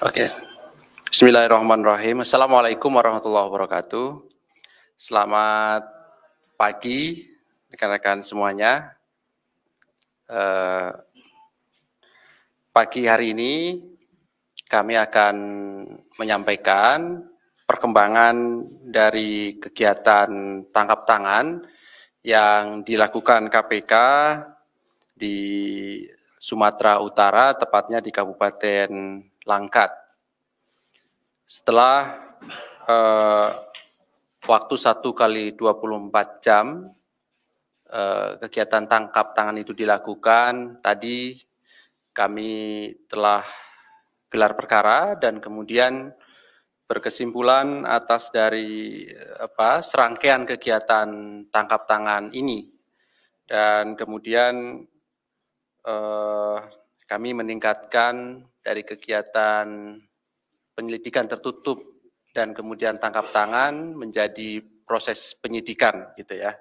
Oke. Bismillahirrahmanirrahim. Assalamualaikum warahmatullahi wabarakatuh. Selamat pagi rekan-rekan semuanya. Pagi hari ini kami akan menyampaikan perkembangan dari kegiatan tangkap tangan yang dilakukan KPK di Sumatera Utara, tepatnya di Kabupaten Langkat. Setelah waktu 1x24 jam kegiatan tangkap tangan itu dilakukan, tadi kami telah gelar perkara dan kemudian berkesimpulan atas dari serangkaian kegiatan tangkap tangan ini, dan kemudian kami meningkatkan dari kegiatan penyelidikan tertutup dan kemudian tangkap tangan menjadi proses penyidikan gitu ya.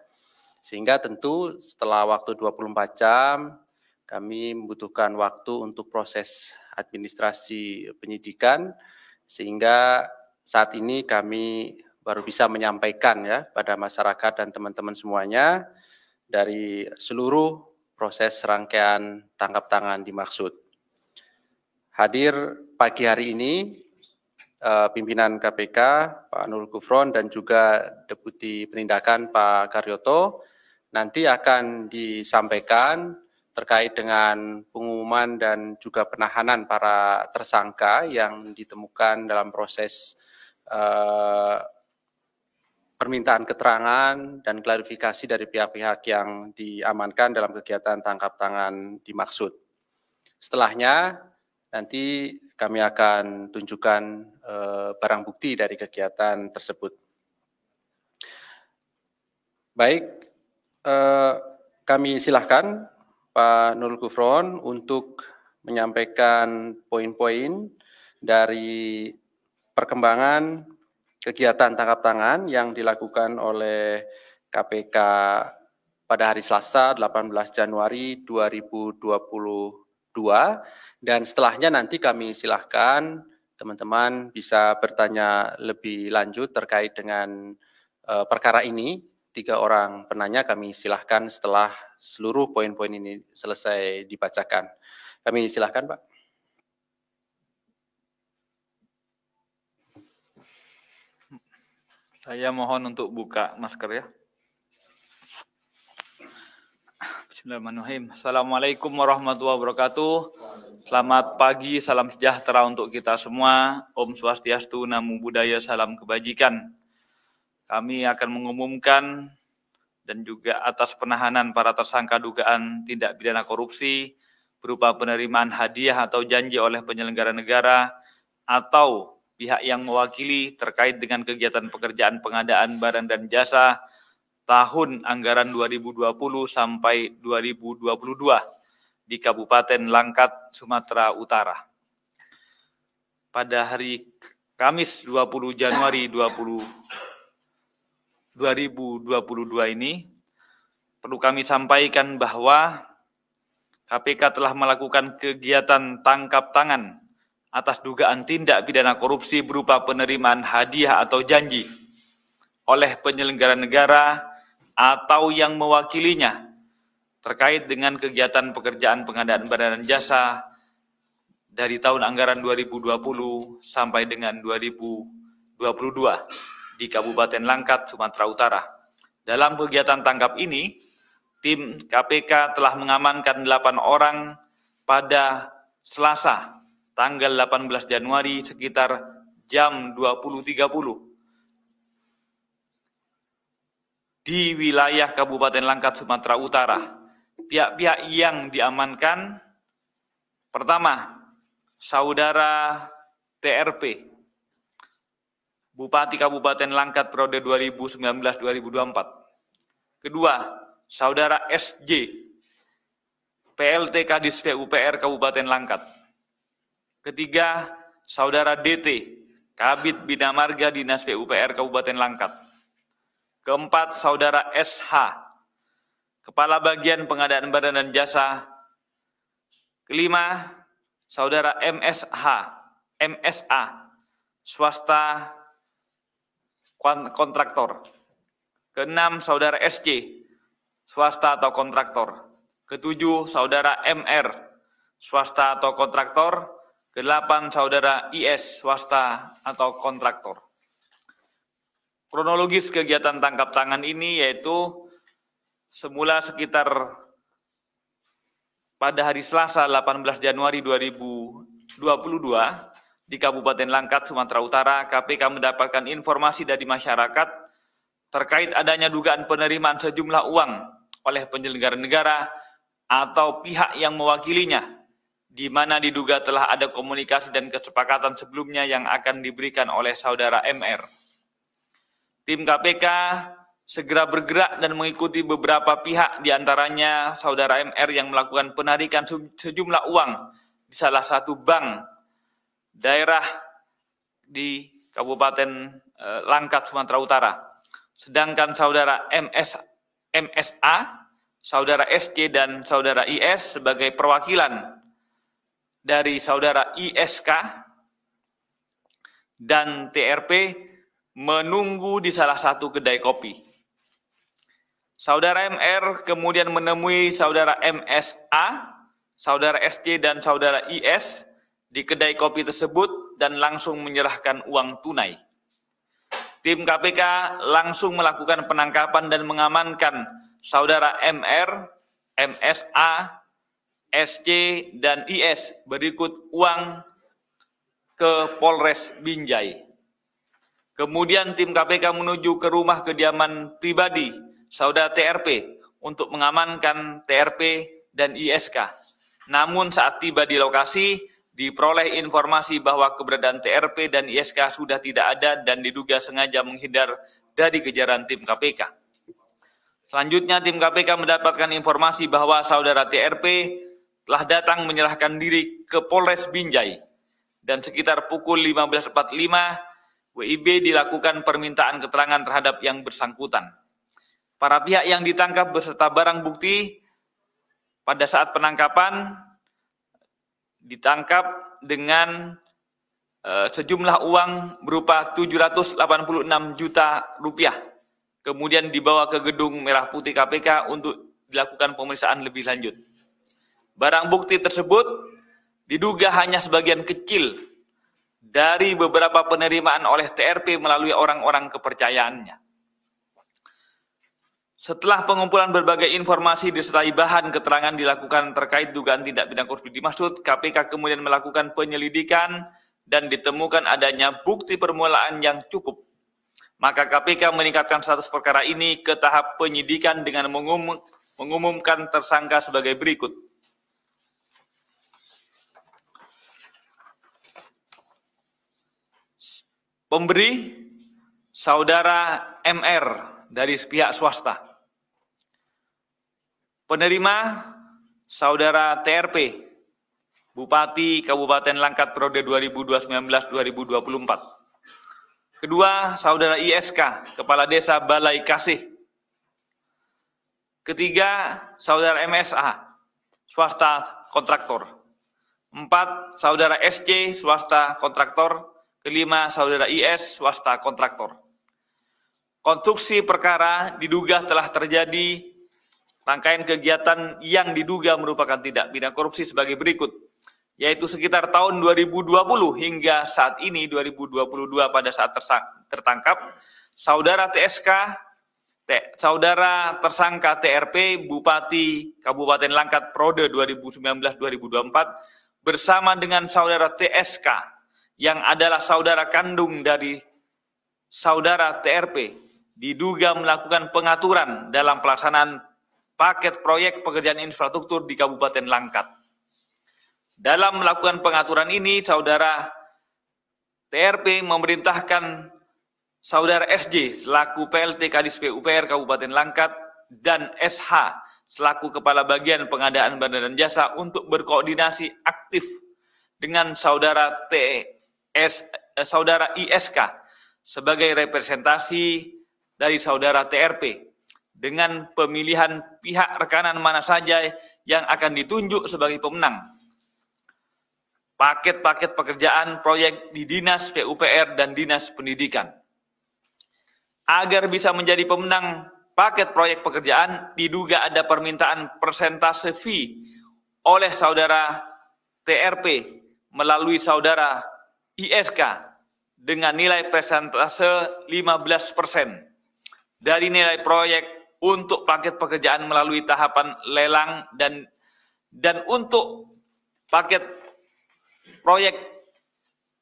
Sehingga tentu setelah waktu 24 jam kami membutuhkan waktu untuk proses administrasi penyidikan, sehingga saat ini kami baru bisa menyampaikan ya pada masyarakat dan teman-teman semuanya dari seluruh proses rangkaian tangkap tangan dimaksud. Hadir pagi hari ini pimpinan KPK Pak Nurul Gufron dan juga Deputi Penindakan Pak Karyoto nanti akan disampaikan terkait dengan pengumuman dan juga penahanan para tersangka yang ditemukan dalam proses permintaan keterangan dan klarifikasi dari pihak-pihak yang diamankan dalam kegiatan tangkap tangan dimaksud. Setelahnya nanti kami akan tunjukkan barang bukti dari kegiatan tersebut. Baik, kami silahkan Pak Nurul Gufron untuk menyampaikan poin-poin dari perkembangan kegiatan tangkap tangan yang dilakukan oleh KPK pada hari Selasa 18 Januari 2022, dan setelahnya nanti kami silahkan teman-teman bisa bertanya lebih lanjut terkait dengan perkara ini. 3 orang penanya kami silahkan setelah seluruh poin-poin ini selesai dibacakan. Kami silahkan, Pak. Saya mohon untuk buka masker ya. Bismillahirrahmanirrahim. Assalamualaikum warahmatullahi wabarakatuh. Selamat pagi, salam sejahtera untuk kita semua. Om Swastiastu, Namo Buddhaya, salam kebajikan. Kami akan mengumumkan dan juga atas penahanan para tersangka dugaan tindak pidana korupsi berupa penerimaan hadiah atau janji oleh penyelenggara negara atau pihak yang mewakili terkait dengan kegiatan pekerjaan pengadaan barang dan jasa tahun anggaran 2020 sampai 2022 di Kabupaten Langkat, Sumatera Utara. Pada hari Kamis 20 Januari 2022 ini, perlu kami sampaikan bahwa KPK telah melakukan kegiatan tangkap tangan atas dugaan tindak pidana korupsi berupa penerimaan hadiah atau janji oleh penyelenggara negara atau yang mewakilinya terkait dengan kegiatan pekerjaan pengadaan barang dan jasa dari tahun anggaran 2020 sampai dengan 2022 di Kabupaten Langkat, Sumatera Utara. Dalam kegiatan tangkap ini, tim KPK telah mengamankan 8 orang pada Selasa tanggal 18 Januari sekitar jam 20.30 di wilayah Kabupaten Langkat, Sumatera Utara. Pihak-pihak yang diamankan, pertama, Saudara TRP, Bupati Kabupaten Langkat periode 2019-2024. Kedua, Saudara SJ, PLT Kadis PUPR Kabupaten Langkat. Ketiga, Saudara DT, Kabid Bina Marga Dinas PUPR Kabupaten Langkat. Keempat, Saudara SH, Kepala Bagian Pengadaan Barang dan Jasa. Kelima, Saudara MSA, swasta kontraktor. Keenam, Saudara SC, swasta atau kontraktor. Ketujuh, Saudara MR, swasta atau kontraktor. Kedelapan, Saudara IS, swasta atau kontraktor. Kronologis kegiatan tangkap tangan ini yaitu semula sekitar pada hari Selasa 18 Januari 2022 di Kabupaten Langkat, Sumatera Utara, KPK mendapatkan informasi dari masyarakat terkait adanya dugaan penerimaan sejumlah uang oleh penyelenggara negara atau pihak yang mewakilinya, di mana diduga telah ada komunikasi dan kesepakatan sebelumnya yang akan diberikan oleh Saudara MR. Tim KPK segera bergerak dan mengikuti beberapa pihak, diantaranya Saudara MR yang melakukan penarikan sejumlah uang di salah satu bank daerah di Kabupaten Langkat, Sumatera Utara. Sedangkan Saudara MSA, Saudara SC, dan Saudara IS sebagai perwakilan dari Saudara ISK dan TRP menunggu di salah satu kedai kopi. Saudara MR kemudian menemui Saudara MSA, Saudara SC, dan Saudara IS di kedai kopi tersebut dan langsung menyerahkan uang tunai. Tim KPK langsung melakukan penangkapan dan mengamankan Saudara MR, MSA, SC, dan IS berikut uang ke Polres Binjai. Kemudian tim KPK menuju ke rumah kediaman pribadi Saudara TRP untuk mengamankan TRP dan ISK. Namun saat tiba di lokasi, diperoleh informasi bahwa keberadaan TRP dan ISK sudah tidak ada dan diduga sengaja menghindar dari kejaran tim KPK. Selanjutnya tim KPK mendapatkan informasi bahwa Saudara TRP telah datang menyerahkan diri ke Polres Binjai dan sekitar pukul 15.45 WIB dilakukan permintaan keterangan terhadap yang bersangkutan. Para pihak yang ditangkap beserta barang bukti pada saat penangkapan ditangkap dengan sejumlah uang berupa 786 juta rupiah. Kemudian dibawa ke gedung Merah Putih KPK untuk dilakukan pemeriksaan lebih lanjut. Barang bukti tersebut diduga hanya sebagian kecil dari beberapa penerimaan oleh TRP melalui orang-orang kepercayaannya. Setelah pengumpulan berbagai informasi disertai bahan keterangan dilakukan terkait dugaan tindak pidana korupsi dimaksud, KPK kemudian melakukan penyelidikan dan ditemukan adanya bukti permulaan yang cukup. Maka KPK meningkatkan status perkara ini ke tahap penyidikan dengan mengumumkan tersangka sebagai berikut. Pemberi, Saudara MR dari pihak swasta. Penerima, Saudara TRP, Bupati Kabupaten Langkat periode 2019-2024. Kedua, Saudara ISK, Kepala Desa Balai Kasih. Ketiga, Saudara MSA, swasta kontraktor. 4, Saudara SC, swasta kontraktor. Kelima, Saudara IS, swasta kontraktor. Konstruksi perkara diduga telah terjadi rangkaian kegiatan yang diduga merupakan tindak pidana korupsi sebagai berikut, yaitu sekitar tahun 2020 hingga saat ini 2022 pada saat tertangkap, Saudara Saudara tersangka TRP, Bupati Kabupaten Langkat periode 2019-2024, bersama dengan saudara TSK yang adalah saudara kandung dari saudara TRP diduga melakukan pengaturan dalam pelaksanaan paket proyek pekerjaan infrastruktur di Kabupaten Langkat. Dalam melakukan pengaturan ini, saudara TRP memerintahkan saudara SJ selaku PLT Kadis PUPR Kabupaten Langkat dan SH selaku Kepala Bagian Pengadaan Barang dan Jasa untuk berkoordinasi aktif dengan saudara saudara ISK sebagai representasi dari saudara TRP dengan pemilihan pihak rekanan mana saja yang akan ditunjuk sebagai pemenang paket-paket pekerjaan proyek di Dinas PUPR dan Dinas Pendidikan. Agar bisa menjadi pemenang paket proyek pekerjaan, diduga ada permintaan persentase fee oleh saudara TRP melalui saudara ISK dengan nilai persentase 15% dari nilai proyek untuk paket pekerjaan melalui tahapan lelang dan untuk paket proyek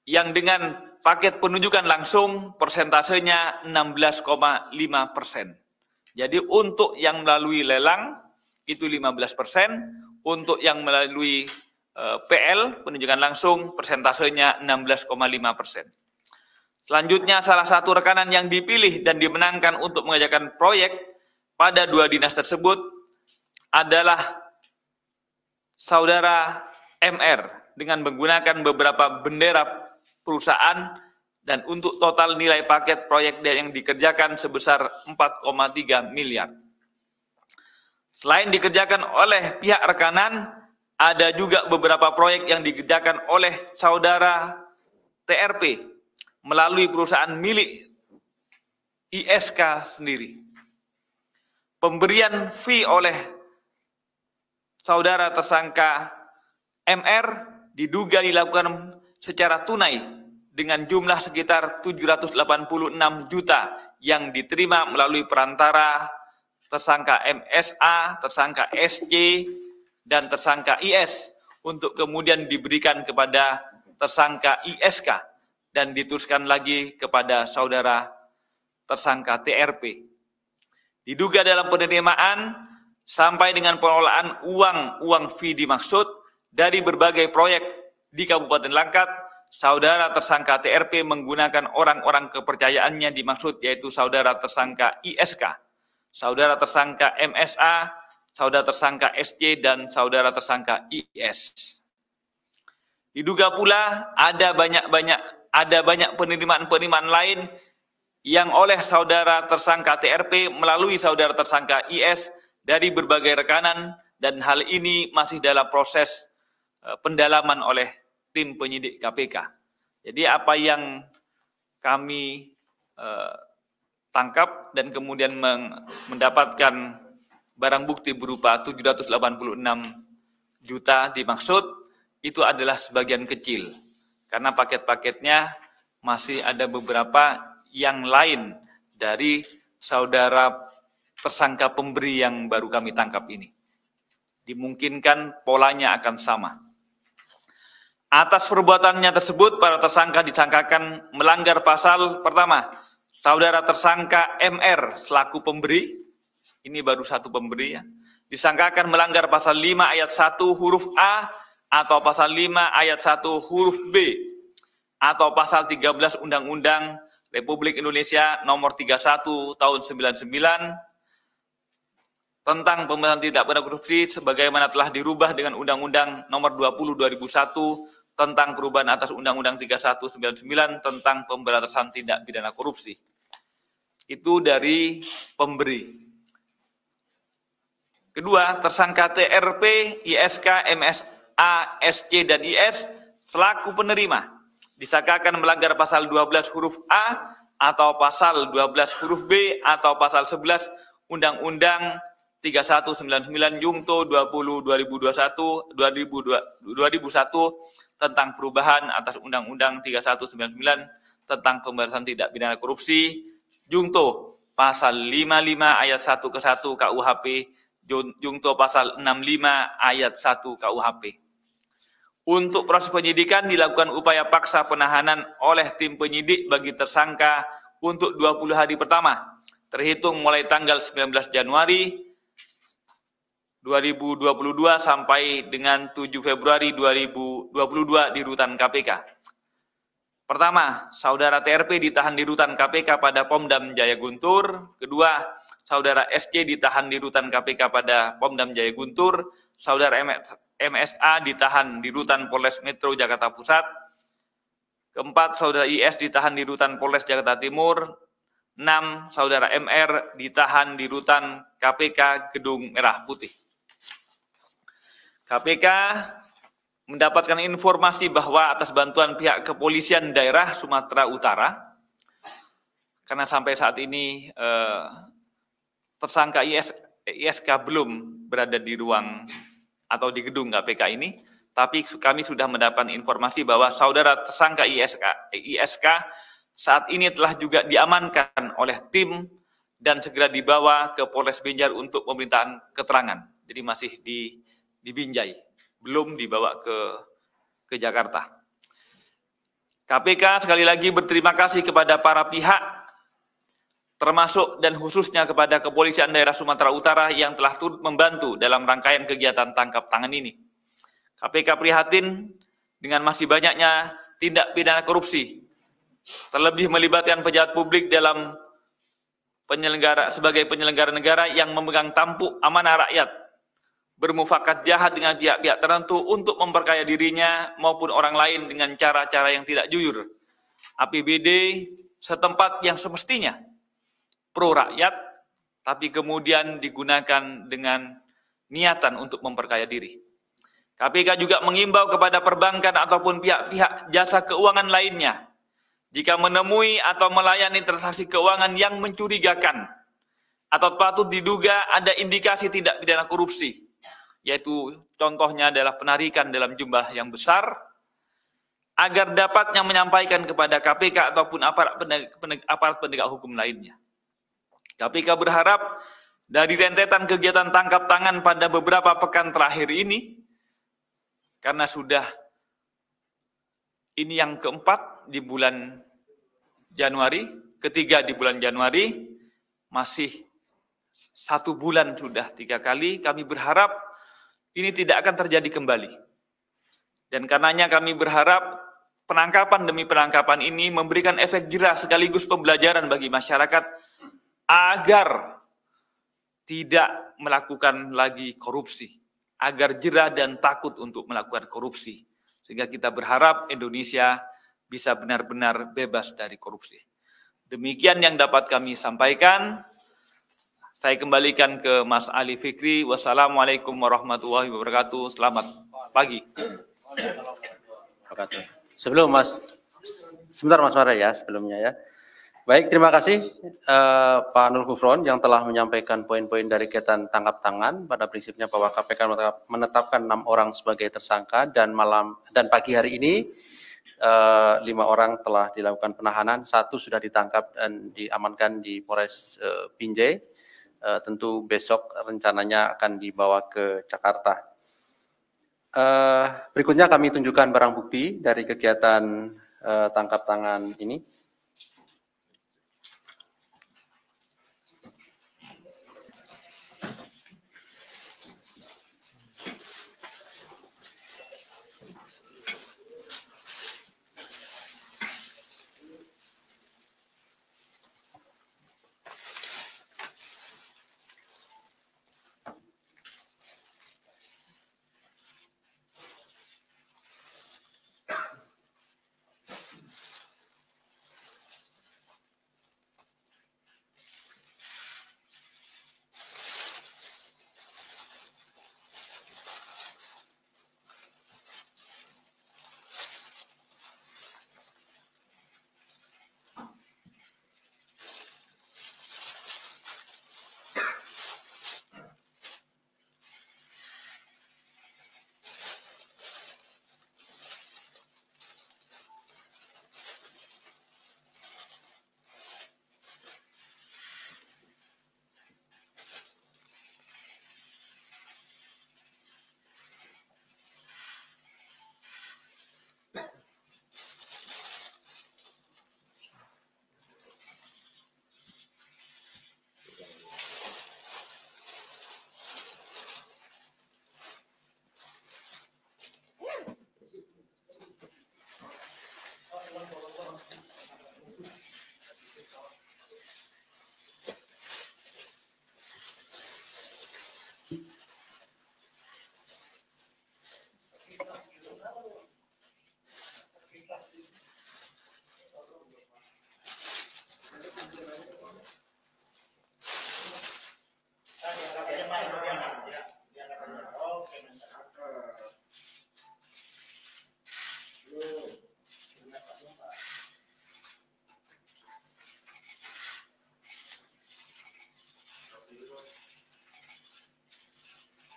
yang dengan paket penunjukan langsung persentasenya 16,5%. Jadi untuk yang melalui lelang itu 15%, untuk yang melalui PL penunjukan langsung persentasenya 16,5%. Selanjutnya salah satu rekanan yang dipilih dan dimenangkan untuk mengerjakan proyek pada dua dinas tersebut adalah saudara MR dengan menggunakan beberapa bendera perusahaan dan untuk total nilai paket proyek yang dikerjakan sebesar 4,3 miliar. Selain dikerjakan oleh pihak rekanan, ada juga beberapa proyek yang dikerjakan oleh saudara TRP melalui perusahaan milik ISK sendiri. Pemberian fee oleh saudara tersangka MR diduga dilakukan secara tunai dengan jumlah sekitar 786 juta yang diterima melalui perantara tersangka MSA, tersangka SC, dan tersangka IS untuk kemudian diberikan kepada tersangka ISK dan diteruskan lagi kepada saudara tersangka TRP. Diduga dalam penerimaan sampai dengan pengelolaan uang fee dimaksud dari berbagai proyek di Kabupaten Langkat, saudara tersangka TRP menggunakan orang-orang kepercayaannya dimaksud yaitu saudara tersangka ISK, saudara tersangka MSA, saudara tersangka SC, dan saudara tersangka IS. Diduga pula ada banyak penerimaan lain yang oleh saudara tersangka TRP melalui saudara tersangka IS dari berbagai rekanan dan hal ini masih dalam proses pendalaman oleh tim penyidik KPK. Jadi apa yang kami tangkap dan kemudian mendapatkan barang bukti berupa 786 juta dimaksud itu adalah sebagian kecil. Karena paket-paketnya masih ada beberapa yang lain dari saudara tersangka pemberi yang baru kami tangkap ini. Dimungkinkan polanya akan sama. Atas perbuatannya tersebut, para tersangka disangkakan melanggar pasal pertama, saudara tersangka MR selaku pemberi, ini baru satu pemberi ya, disangkakan melanggar pasal 5 ayat 1 huruf A atau pasal 5 ayat 1 huruf B atau pasal 13 Undang-Undang Republik Indonesia nomor 31 tahun 99 tentang pemberantasan tindak pidana korupsi sebagaimana telah dirubah dengan Undang-Undang nomor 20 2001 tentang perubahan atas Undang-Undang 3199 tentang pemberantasan tindak pidana korupsi. Itu dari pemberi. Kedua, tersangka TRP, ISK, MSA, SC, dan IS selaku penerima disangkakan melanggar pasal 12 huruf A atau pasal 12 huruf B atau pasal 11 Undang-Undang 3199 Jungto 20 2001 tentang perubahan atas Undang-Undang 3199 tentang pemberantasan tindak pidana korupsi, Jungto pasal 55 ayat 1 ke 1 KUHP, Jungto pasal 65 ayat 1 KUHP. Untuk proses penyidikan dilakukan upaya paksa penahanan oleh tim penyidik bagi tersangka untuk 20 hari pertama, terhitung mulai tanggal 19 Januari 2022 sampai dengan 7 Februari 2022 di rutan KPK. Pertama, saudara TRP ditahan di rutan KPK pada Pomdam Jaya Guntur. Kedua, saudara SC ditahan di rutan KPK pada Pomdam Jaya Guntur. Saudara MSA ditahan di rutan Polres Metro Jakarta Pusat. Keempat, saudara IS ditahan di rutan Polres Jakarta Timur. 6, saudara MR ditahan di rutan KPK Gedung Merah Putih. KPK mendapatkan informasi bahwa atas bantuan pihak kepolisian daerah Sumatera Utara, karena sampai saat ini tersangka ISK belum berada di ruang atau di gedung KPK ini, tapi kami sudah mendapatkan informasi bahwa saudara tersangka ISK saat ini telah juga diamankan oleh tim dan segera dibawa ke Polres Binjai untuk pemerintahan keterangan. Jadi masih di Binjai, belum dibawa ke Jakarta. KPK sekali lagi berterima kasih kepada para pihak, termasuk dan khususnya kepada Kepolisian Daerah Sumatera Utara yang telah turut membantu dalam rangkaian kegiatan tangkap tangan ini. KPK prihatin dengan masih banyaknya tindak pidana korupsi, terlebih melibatkan pejabat publik dalam sebagai penyelenggara negara yang memegang tampuk amanah rakyat, bermufakat jahat dengan pihak-pihak tertentu untuk memperkaya dirinya maupun orang lain dengan cara-cara yang tidak jujur. APBD setempat yang semestinya pro rakyat, tapi kemudian digunakan dengan niatan untuk memperkaya diri. KPK juga mengimbau kepada perbankan ataupun pihak-pihak jasa keuangan lainnya, jika menemui atau melayani transaksi keuangan yang mencurigakan atau patut diduga ada indikasi tindak pidana korupsi, yaitu contohnya adalah penarikan dalam jumlah yang besar, agar dapatnya menyampaikan kepada KPK ataupun aparat penegak hukum lainnya. KPK berharap dari rentetan kegiatan tangkap tangan pada beberapa pekan terakhir ini, karena sudah ini yang keempat di bulan Januari, ketiga di bulan Januari, masih 1 bulan sudah 3 kali, kami berharap ini tidak akan terjadi kembali. Dan karenanya kami berharap penangkapan demi penangkapan ini memberikan efek jerah sekaligus pembelajaran bagi masyarakat agar tidak melakukan lagi korupsi, agar jerah dan takut untuk melakukan korupsi. Sehingga kita berharap Indonesia bisa benar-benar bebas dari korupsi. Demikian yang dapat kami sampaikan. Saya kembalikan ke Mas Ali Fikri. Wassalamualaikum warahmatullahi wabarakatuh. Selamat pagi. Sebelum sebentar Mas Mara ya, sebelumnya ya. Baik, terima kasih Pak Nur Gufron yang telah menyampaikan poin-poin dari kegiatan tangkap tangan. Pada prinsipnya bahwa KPK menetapkan 6 orang sebagai tersangka dan pagi hari ini 5 orang telah dilakukan penahanan, 1 sudah ditangkap dan diamankan di Polres Binjai. Tentu besok rencananya akan dibawa ke Jakarta. Berikutnya kami tunjukkan barang bukti dari kegiatan tangkap tangan ini.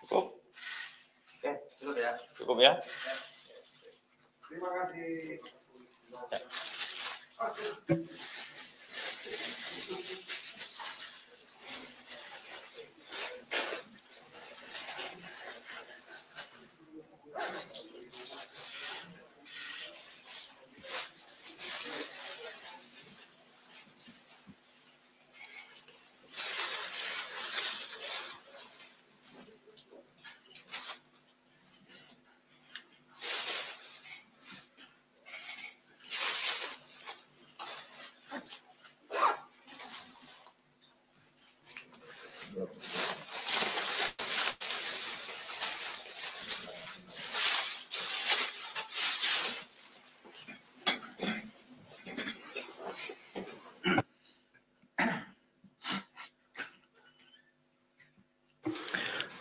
Cukup? Oke, cukup ya. Cukup ya? Terima kasih. Ya.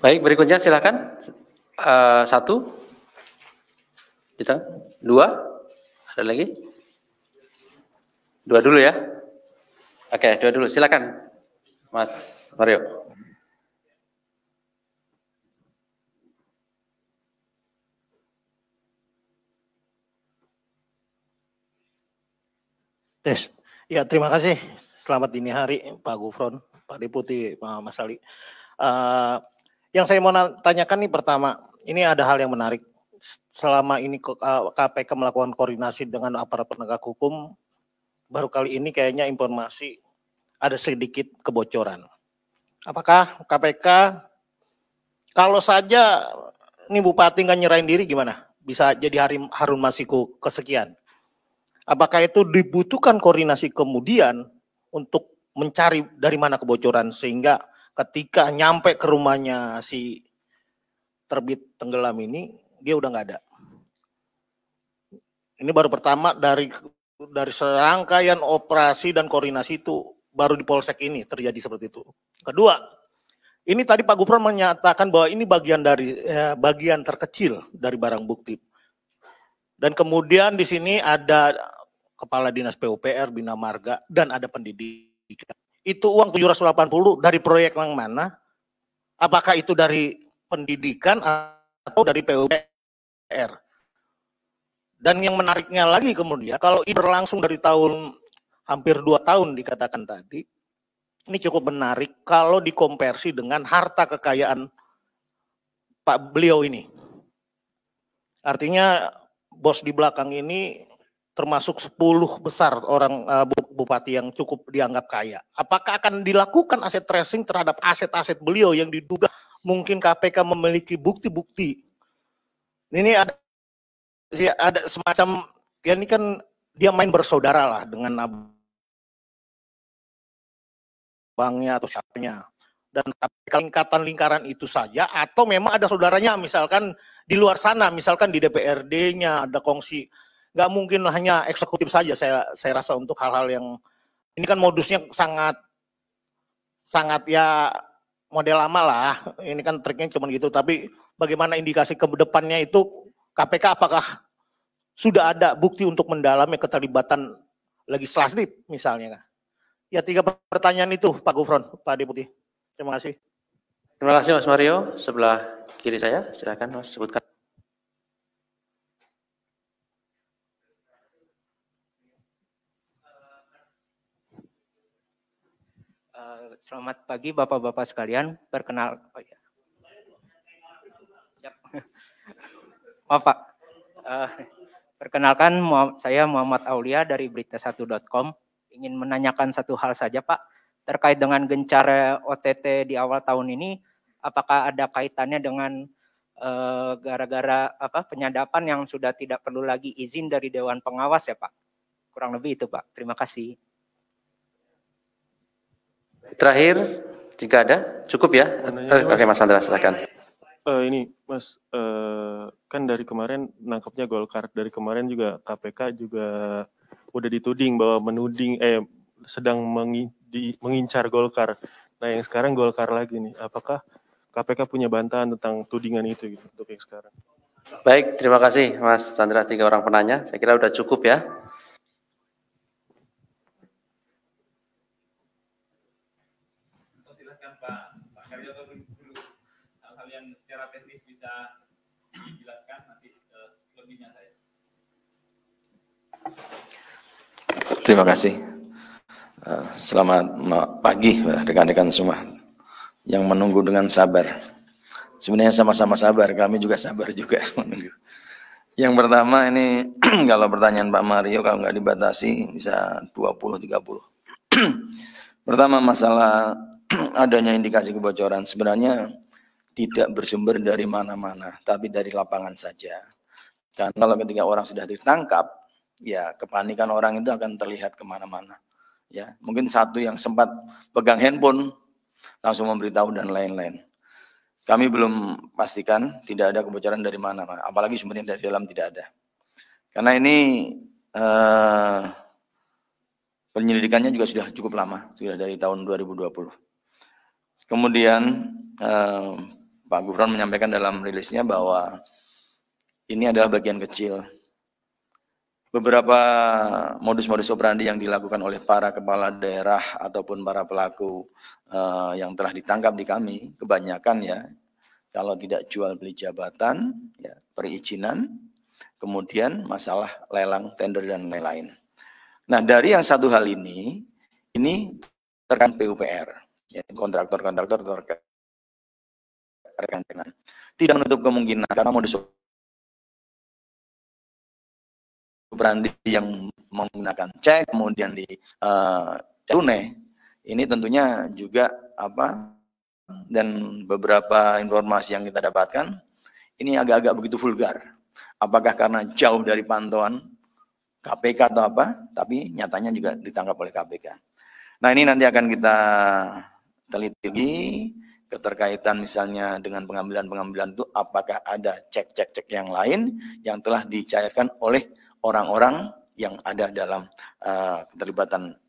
Baik, berikutnya silakan. Satu, di tengah. Dua, ada lagi? Dua dulu ya. Oke, dua dulu. Silakan, Mas Mario. Yes. Ya, terima kasih. Selamat dini hari, Pak Gufron, Pak Deputi, Pak Mas Ali. Yang saya mau tanyakan nih pertama, ini ada hal yang menarik. Selama ini KPK melakukan koordinasi dengan aparat penegak hukum, baru kali ini kayaknya informasi ada sedikit kebocoran. Apakah KPK, kalau saja ini Bupati nggak nyerahin diri gimana? Bisa jadi Harun Masiku kesekian. Apakah itu dibutuhkan koordinasi kemudian untuk mencari dari mana kebocoran sehingga ketika nyampe ke rumahnya si terbit tenggelam ini dia udah nggak ada. Ini baru pertama dari serangkaian operasi dan koordinasi itu baru di Polsek ini terjadi seperti itu. Kedua, ini tadi Pak Gufron menyatakan bahwa ini bagian terkecil dari barang bukti. Dan kemudian di sini ada Kepala Dinas PUPR, Bina Marga, dan ada pendidikan. Itu uang 780 dari proyek yang mana? Apakah itu dari pendidikan atau dari PUPR? Dan yang menariknya lagi kemudian, kalau ini berlangsung dari tahun hampir 2 tahun dikatakan tadi, ini cukup menarik kalau dikonversi dengan harta kekayaan Pak beliau ini. Artinya bos di belakang ini termasuk 10 besar orang bupati yang cukup dianggap kaya. Apakah akan dilakukan aset tracing terhadap aset-aset beliau yang diduga mungkin KPK memiliki bukti-bukti? Ini ada semacam, ya ini kan dia main bersaudara lah dengan abangnya atau siapanya. Dan KPK lingkaran itu saja atau memang ada saudaranya misalkan di luar sana, misalkan di DPRD-nya ada kongsi. Nggak mungkin hanya eksekutif saja saya rasa untuk hal-hal yang ini kan modusnya sangat ya model lama lah. Ini kan triknya cuma gitu. Tapi bagaimana indikasi ke depannya itu KPK apakah sudah ada bukti untuk mendalami keterlibatan legislatif misalnya? Ya 3 pertanyaan itu Pak Gufron, Pak Deputi. Terima kasih. Terima kasih Mas Mario. Sebelah kiri saya, silakan Mas sebutkan. Selamat pagi Bapak-Bapak sekalian. Pak. Perkenalkan saya Muhammad Aulia dari berita1.com. Ingin menanyakan satu hal saja Pak. Terkait dengan gencar OTT di awal tahun ini, apakah ada kaitannya dengan gara-gara penyadapan yang sudah tidak perlu lagi izin dari Dewan Pengawas ya Pak? Kurang lebih itu Pak. Terima kasih. Terakhir, jika ada, cukup ya? Oke Mas Sandra, silakan. Ini Mas, kan dari kemarin nangkapnya Golkar, dari kemarin juga KPK juga udah dituding bahwa sedang mengincar Golkar. Nah yang sekarang Golkar lagi nih, apakah KPK punya bantahan tentang tudingan itu gitu untuk yang sekarang? Baik, terima kasih Mas Chandra, 3 orang penanya. Saya kira udah cukup ya. Silakan Pak Karyoto dulu hal-hal yang secara teknis bisa dijelaskan, nanti lebihnya saya. Terima kasih. Selamat pagi rekan-rekan semua yang menunggu dengan sabar. Sebenarnya sama-sama sabar, kami juga sabar juga menunggu. Yang pertama ini kalau pertanyaan Pak Mario kalau nggak dibatasi bisa 20-30. Pertama masalah adanya indikasi kebocoran sebenarnya tidak bersumber dari mana-mana, tapi dari lapangan saja. Karena kalau ketika orang sudah ditangkap, ya kepanikan orang itu akan terlihat kemana-mana. Ya, mungkin satu yang sempat pegang handphone langsung memberitahu dan lain-lain. Kami belum pastikan tidak ada kebocoran dari mana, apalagi sumbernya dari dalam tidak ada. Karena ini penyelidikannya juga sudah cukup lama, sudah dari tahun 2020. Kemudian Pak Gufron menyampaikan dalam rilisnya bahwa ini adalah bagian kecil. Beberapa modus-modus operandi yang dilakukan oleh para kepala daerah ataupun para pelaku yang telah ditangkap di kami, kebanyakan ya, kalau tidak jual beli jabatan, ya, perizinan, kemudian masalah lelang, tender, dan lain-lain. Nah, dari yang satu hal ini terkait PUPR, ya, kontraktor-kontraktor terkait dengan tidak menutup kemungkinan karena modus operandi yang menggunakan cek kemudian di tunai ini tentunya juga dan beberapa informasi yang kita dapatkan ini agak-agak begitu vulgar. Apakah karena jauh dari pantauan KPK atau apa, tapi nyatanya juga ditangkap oleh KPK. Nah ini nanti akan kita teliti keterkaitan misalnya dengan pengambilan-pengambilan itu apakah ada cek-cek yang lain yang telah dicairkan oleh orang-orang yang ada dalam keterlibatan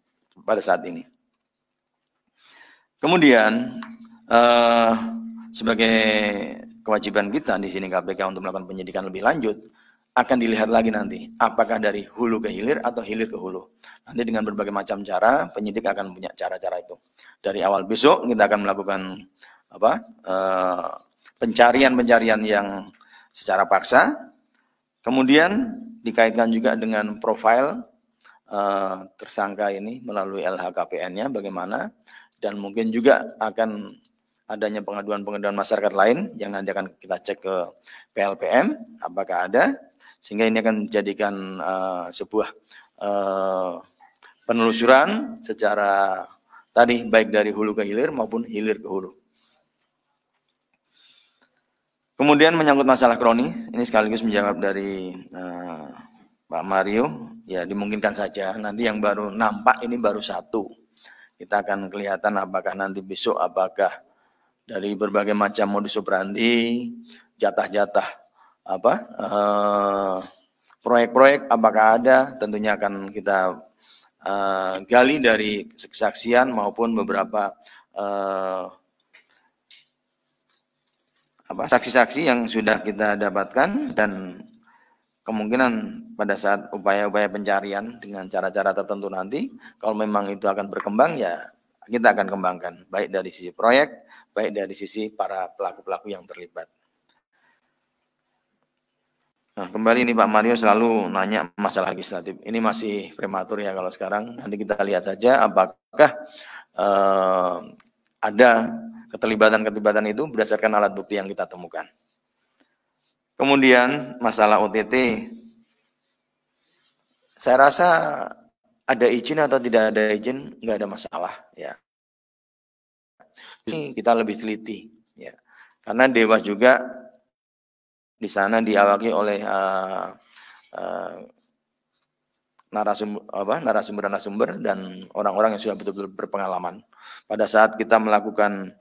pada saat ini. Kemudian sebagai kewajiban kita di sini KPK untuk melakukan penyidikan lebih lanjut akan dilihat lagi nanti apakah dari hulu ke hilir atau hilir ke hulu. Nanti dengan berbagai macam cara penyidik akan punya cara-cara itu. Dari awal besok kita akan melakukan pencarian yang secara paksa. Kemudian dikaitkan juga dengan profil tersangka ini melalui LHKPN-nya bagaimana, dan mungkin juga akan adanya pengaduan-pengaduan masyarakat lain yang nanti akan kita cek ke PLPM apakah ada, sehingga ini akan menjadikan sebuah penelusuran secara tadi baik dari hulu ke hilir maupun hilir ke hulu. Kemudian menyangkut masalah kroni, ini sekaligus menjawab dari Pak Mario, ya dimungkinkan saja nanti yang baru nampak ini baru satu. Kita akan kelihatan apakah nanti besok apakah dari berbagai macam modus operandi, jatah-jatah proyek-proyek apakah ada, tentunya akan kita gali dari kesaksian maupun beberapa saksi-saksi yang sudah kita dapatkan, dan kemungkinan pada saat upaya-upaya pencarian dengan cara-cara tertentu nanti kalau memang itu akan berkembang ya kita akan kembangkan baik dari sisi proyek, baik dari sisi para pelaku-pelaku yang terlibat. Nah, kembali ini Pak Mario selalu nanya masalah legislatif. Ini masih prematur ya kalau sekarang. Nanti kita lihat saja apakah ada keterlibatan itu berdasarkan alat bukti yang kita temukan. Kemudian masalah OTT, saya rasa ada izin atau tidak ada izin nggak ada masalah ya. Ini kita lebih teliti ya, karena Dewas juga di sana diawaki oleh narasumber dan orang-orang yang sudah betul-betul berpengalaman. Pada saat kita melakukan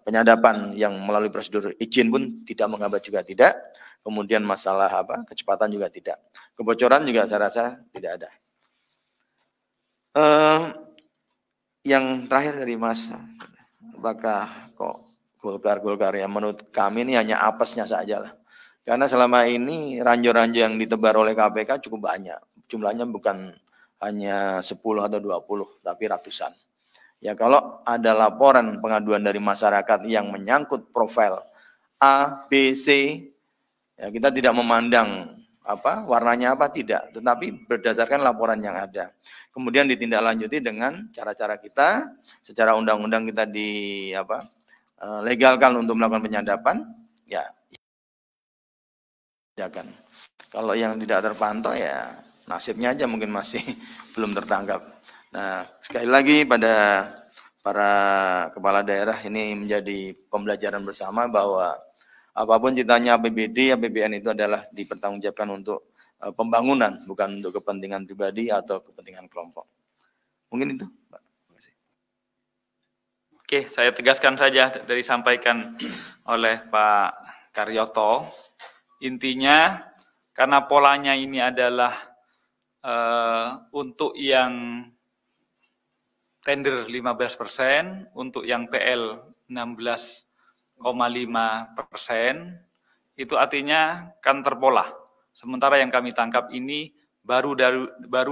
penyadapan yang melalui prosedur izin pun tidak menghambat juga tidak. Kemudian masalah kecepatan juga tidak. Kebocoran juga saya rasa tidak ada. Yang terakhir dari Mas, apakah kok Golkar ya, menurut kami ini hanya apesnya saja lah. Karena selama ini ranjau-ranjau yang ditebar oleh KPK cukup banyak. Jumlahnya bukan hanya 10 atau 20, tapi ratusan. Ya kalau ada laporan pengaduan dari masyarakat yang menyangkut profil A, B, C, ya kita tidak memandang warnanya tidak, tetapi berdasarkan laporan yang ada. Kemudian ditindaklanjuti dengan cara-cara kita, secara undang-undang kita legalkan untuk melakukan penyadapan, ya. Kalau yang tidak terpantau ya nasibnya aja mungkin masih belum tertangkap. Nah, sekali lagi pada para kepala daerah ini menjadi pembelajaran bersama bahwa apapun citanya APBD, APBN itu adalah dipertanggungjawabkan untuk pembangunan, bukan untuk kepentingan pribadi atau kepentingan kelompok. Mungkin itu, Pak. Terima kasih. Oke, saya tegaskan saja dari disampaikan oleh Pak Karyoto. Intinya, karena polanya ini adalah untuk yang tender 15%, untuk yang PL 16,5%, itu artinya kan terpola. Sementara yang kami tangkap ini baru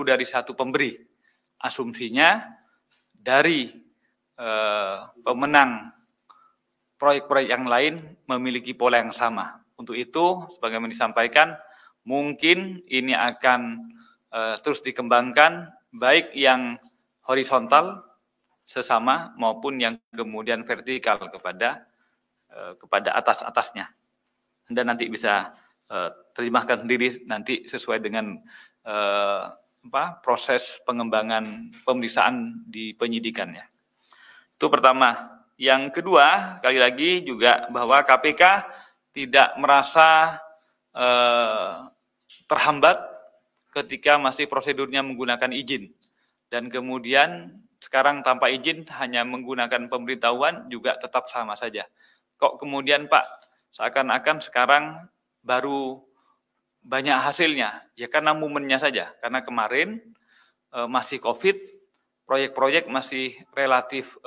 dari satu pemberi. Asumsinya dari pemenang proyek-proyek yang lain memiliki pola yang sama. Untuk itu, sebagaimana disampaikan, mungkin ini akan terus dikembangkan, baik yang horizontal sesama maupun yang kemudian vertikal kepada atas-atasnya. Anda nanti bisa terjemahkan sendiri nanti sesuai dengan proses pengembangan pemeriksaan di penyidikannya. Itu pertama. Yang kedua, sekali lagi juga bahwa KPK tidak merasa terhambat ketika masih prosedurnya menggunakan izin. Dan kemudian sekarang tanpa izin hanya menggunakan pemberitahuan juga tetap sama saja. Kok kemudian Pak, seakan-akan sekarang baru banyak hasilnya? Ya karena momennya saja. Karena kemarin masih COVID, proyek-proyek masih relatif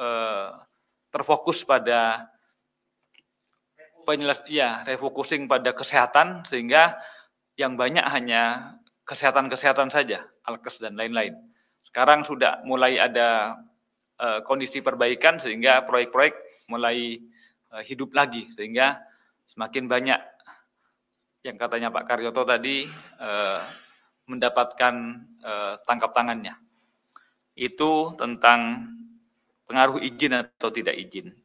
terfokus pada refocusing pada kesehatan, sehingga yang banyak hanya kesehatan saja, alkes dan lain-lain. Sekarang sudah mulai ada kondisi perbaikan sehingga proyek-proyek mulai hidup lagi, sehingga semakin banyak yang katanya Pak Karyoto tadi mendapatkan tangkap tangannya. Itu tentang pengaruh izin atau tidak izin.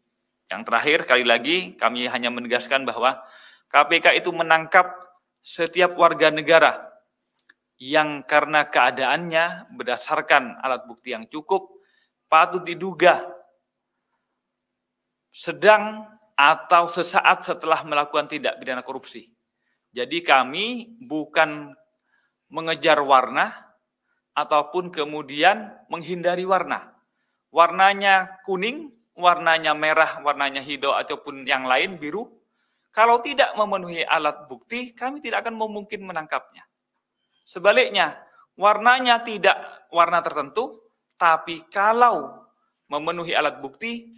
Yang terakhir, kali lagi kami hanya menegaskan bahwa KPK itu menangkap setiap warga negara yang karena keadaannya berdasarkan alat bukti yang cukup patut diduga sedang atau sesaat setelah melakukan tindak pidana korupsi. Jadi kami bukan mengejar warna ataupun kemudian menghindari warna. Warnanya kuning, warnanya merah, warnanya hijau, ataupun yang lain biru, kalau tidak memenuhi alat bukti, kami tidak akan mungkin menangkapnya. Sebaliknya, warnanya tidak warna tertentu, tapi kalau memenuhi alat bukti,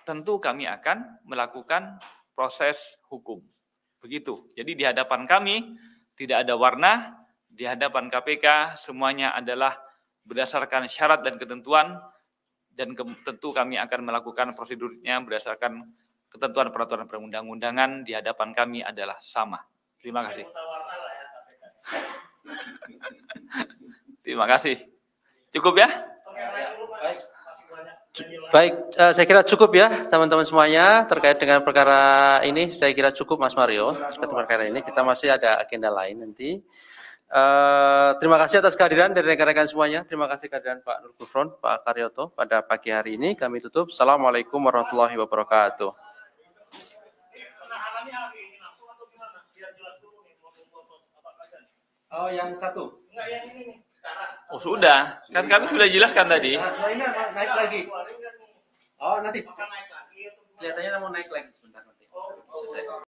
tentu kami akan melakukan proses hukum. Begitu. Jadi di hadapan kami tidak ada warna, di hadapan KPK semuanya adalah berdasarkan syarat dan ketentuan, dan tentu kami akan melakukan prosedurnya berdasarkan ketentuan peraturan perundang-undangan. Di hadapan kami adalah sama. Terima kasih. Terima kasih. Cukup ya? Baik, saya kira cukup ya teman-teman semuanya terkait dengan perkara ini. Saya kira cukup Mas Mario terkait perkara ini. Kita masih ada agenda lain nanti. Terima kasih atas kehadiran dari rekan-rekan semuanya. Terima kasih kehadiran Pak Nur Gufron, Pak Karyoto pada pagi hari ini. Kami tutup. Assalamualaikum warahmatullahi wabarakatuh. Oh, yang satu. Enggak, yang ini nih, sekarang. Oh, sudah. Kan kami sudah jelaskan tadi. Nah, ini naik lagi. Oh, nanti Akan naik lagi. kelihatannya mau naik lagi sebentar nanti. Oh,